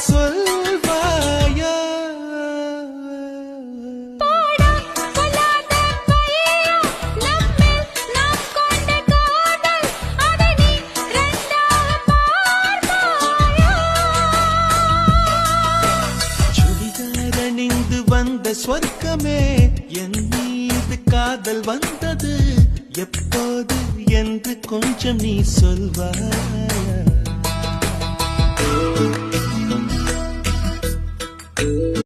சொல்வாயா? சுடிதாரணிந்து வந்த சொர்க்கமே, என் மீது காதல் வந்தது எப்போது என்று கொஞ்சம் நீ சொல்வாயா?